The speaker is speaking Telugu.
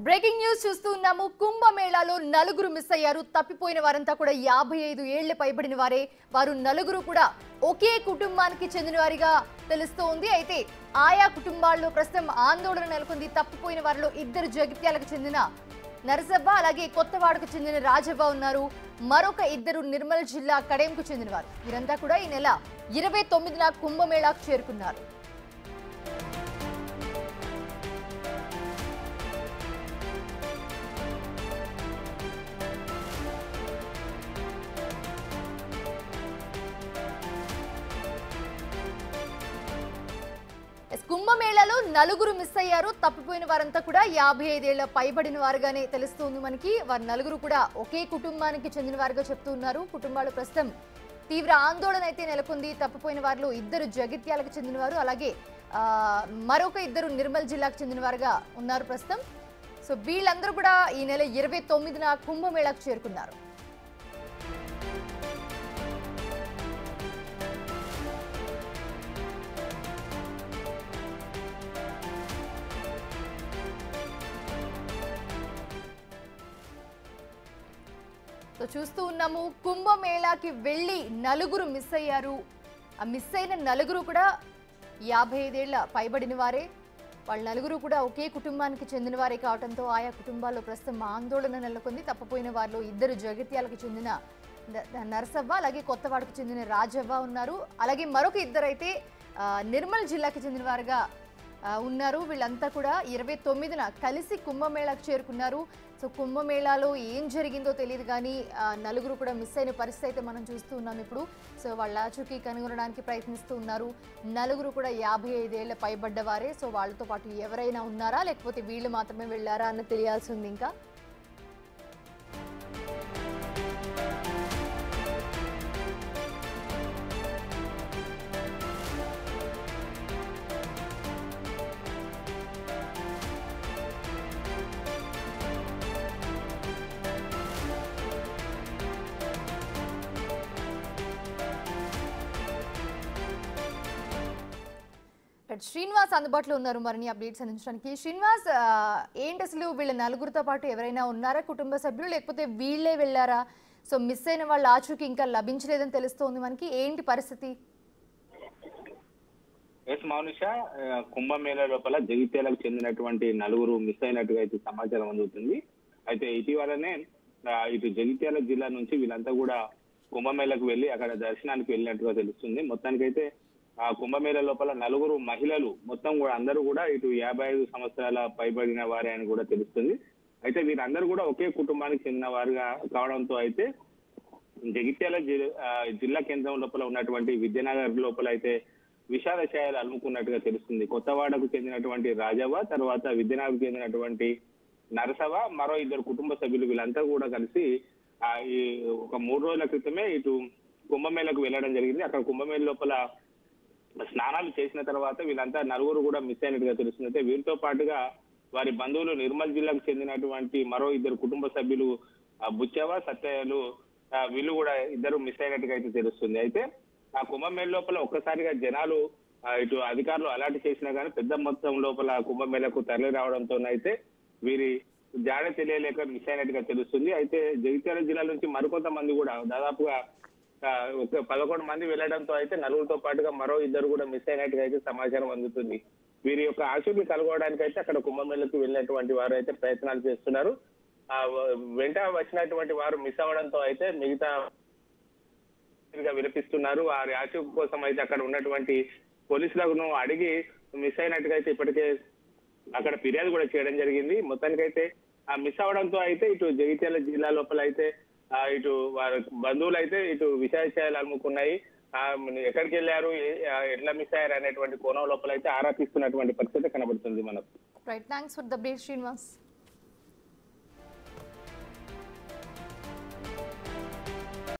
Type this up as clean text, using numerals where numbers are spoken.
బ్రేకింగ్ న్యూస్ చూస్తూ ఉన్నాము. కుంభమేళాలో నలుగురు మిస్ అయ్యారు. తప్పిపోయిన వారంతా కూడా 55 ఏళ్ల పైబడిన వారే. వారు నలుగురు కూడా ఒకే కుటుంబానికి చెందిన వారిగా తెలుస్తోంది. అయితే ఆయా కుటుంబాల్లో ప్రస్తుతం ఆందోళన నెలకొంది. తప్పిపోయిన వారిలో ఇద్దరు జగిత్యాలకు చెందిన నరసవ్వ, అలాగే కొత్తవాడకు చెందిన రాజవ్వ ఉన్నారు. మరొక ఇద్దరు నిర్మల్ జిల్లా కడెంకు చెందినవారు. వీరంతా కూడా ఈ నెల 29న కుంభమేళాకు చేరుకున్నారు. కుంభమేళాలో నలుగురు మిస్ అయ్యారు. తప్పిపోయిన వారంతా కూడా 55 ఏళ్ల పైబడిన వారుగానే తెలుస్తుంది మనకి. వారు నలుగురు కూడా ఒకే కుటుంబానికి చెందిన వారుగా చెప్తున్నారు. కుటుంబాలు ప్రస్తుతం తీవ్ర ఆందోళన అయితే నెలకొంది. తప్పిపోయిన వారిలో ఇద్దరు జగిత్యాలకు చెందినవారు, అలాగే మరొక ఇద్దరు నిర్మల్ జిల్లాకు చెందిన వారుగా ఉన్నారు ప్రస్తుతం. సో వీళ్ళందరూ కూడా ఈ నెల 29న కుంభమేళాకు చేరుకున్నారు. చూస్తూ ఉన్నాము, కుంభమేళాకి వెళ్ళి నలుగురు మిస్ అయ్యారు. ఆ మిస్ అయిన నలుగురు కూడా 55 ఏళ్ల పైబడిన వారే. వాళ్ళ నలుగురు కూడా ఒకే కుటుంబానికి చెందిన వారే కావడంతో ఆయా కుటుంబాల్లో ప్రస్తుతం ఆందోళన నెలకొంది. తప్పిపోయిన వారిలో ఇద్దరు జగిత్యాలకు చెందిన నరసవ్వ, అలాగే కొత్తవాడకు చెందిన రాజవ్వ ఉన్నారు. అలాగే మరొక ఇద్దరు అయితే నిర్మల్ జిల్లాకి చెందిన వారుగా ఉన్నారు. వీళ్ళంతా కూడా 29న కలిసి కుంభమేళాకు చేరుకున్నారు. సో కుంభమేళాలో ఏం జరిగిందో తెలియదు కానీ నలుగురు కూడా మిస్ అయిన పరిస్థితి అయితే మనం చూస్తూ ఉన్నాం ఇప్పుడు. సో వాళ్ళ ఆచూకీ కనుగొనడానికి ప్రయత్నిస్తూ ఉన్నారు. నలుగురు కూడా 55 ఏళ్ల పైబడ్డవారే. సో వాళ్ళతో పాటు ఎవరైనా ఉన్నారా, లేకపోతే వీళ్ళు మాత్రమే వెళ్ళారా అన్న తెలియాల్సి ఉంది ఇంకా. శ్రీనివాస్ అందుబాటులో ఉన్నారు మరిన్ని అప్డేట్స్ అందించడానికి. శ్రీనివాస్, ఏంటి అసలు వీళ్ళ నలుగురితో పాటు ఎవరైనా ఉన్నారా కుటుంబ సభ్యులు, లేకపోతే వీళ్ళే వెళ్ళారా? సో మిస్ అయిన వాళ్ళ ఆచూకీ ఇంకా లభించలేదని తెలుస్తోంది మనకి. ఏంటి పరిస్థితి? ఎస్ మౌనిష, కుంభమేళా లోపల జగిత్యాలకు చెందినటువంటి నలుగురు మిస్ అయినట్టుగా అయితే సమాచారం అందుతుంది. అయితే ఇటీవలనే ఇటు జగిత్యాల జిల్లా నుంచి వీళ్ళంతా కూడా కుంభమేళకు వెళ్లి అక్కడ దర్శనానికి వెళ్ళినట్టుగా తెలుస్తుంది. మొత్తానికైతే ఆ కుంభమేళ లోపల నలుగురు మహిళలు మొత్తం కూడా అందరూ కూడా ఇటు 55 సంవత్సరాల పైబడిన వారే అని కూడా తెలుస్తుంది. అయితే వీరందరూ కూడా ఒకే కుటుంబానికి చెందిన వారుగా కావడంతో అయితే జగిత్యాల జిల్లా కేంద్రం లోపల ఉన్నటువంటి విద్యానగర్ లోపల అయితే విషాద ఛాయలు అలుముకున్నట్టుగా తెలుస్తుంది. కొత్తవాడకు చెందినటువంటి రాజవ్వ, తర్వాత విద్యానగర్కు చెందినటువంటి నరసవ, మరో ఇద్దరు కుటుంబ సభ్యులు వీళ్ళంతా కూడా కలిసి ఈ ఒక 3 రోజుల క్రితమే ఇటు కుంభమేళకు వెళ్ళడం జరిగింది. అక్కడ కుంభమేళ లోపల స్నానాలు చేసిన తర్వాత వీళ్ళంతా నలుగురు కూడా మిస్ అయినట్టుగా తెలుస్తుంది. అయితే వీరితో పాటుగా వారి బంధువులు నిర్మల్ జిల్లాకు చెందినటువంటి మరో ఇద్దరు కుటుంబ సభ్యులు బుచ్చవ, సత్యలు, వీళ్ళు కూడా ఇద్దరు మిస్ అయినట్టుగా అయితే తెలుస్తుంది. అయితే ఆ కుంభమేళ లోపల ఒక్కసారిగా జనాలు ఇటు అధికారులు అలర్ట్ చేసినా కానీ పెద్ద మొత్తం లోపల కుంభమేళకు తరలి రావడంతో అయితే వీరి జాడ తెలియలేక మిస్ అయినట్టుగా తెలుస్తుంది. అయితే జగిత్యాల జిల్లా నుంచి మరికొంతమంది కూడా దాదాపుగా ఒక 11 మంది వెళ్లడంతో అయితే నలుగురితో పాటుగా మరో ఇద్దరు కూడా మిస్ అయినట్టుగా అయితే సమాచారం అందుతుంది. వీరి యొక్క ఆచూకీ కనుగొనడానికి అయితే అక్కడ కుంభమేళకు వెళ్ళినటువంటి వారు అయితే ప్రయత్నాలు చేస్తున్నారు. వెంట వచ్చినటువంటి వారు మిస్ అవ్వడంతో అయితే మిగతా వినిపిస్తున్నారు. వారి ఆచూకీ కోసం అయితే అక్కడ ఉన్నటువంటి పోలీసులను అడిగి మిస్ అయినట్టుగా అయితే ఇప్పటికే అక్కడ ఫిర్యాదు కూడా చేయడం జరిగింది. మొత్తానికైతే మిస్ అవడంతో అయితే ఇటు జగిత్యాల జిల్లా లోపల అయితే ఇటు వారి బంధువులు అయితే ఇటు విషయాలు అలుముకున్నాయి. ఎక్కడికి వెళ్ళారు, ఎట్లా మిస్ అయ్యారు అనేటువంటి కోణం లోపల అయితే ఆరా తీస్తున్నటువంటి పరిస్థితి కనబడుతుంది మనకు. Right, thanks for the update Srinivas.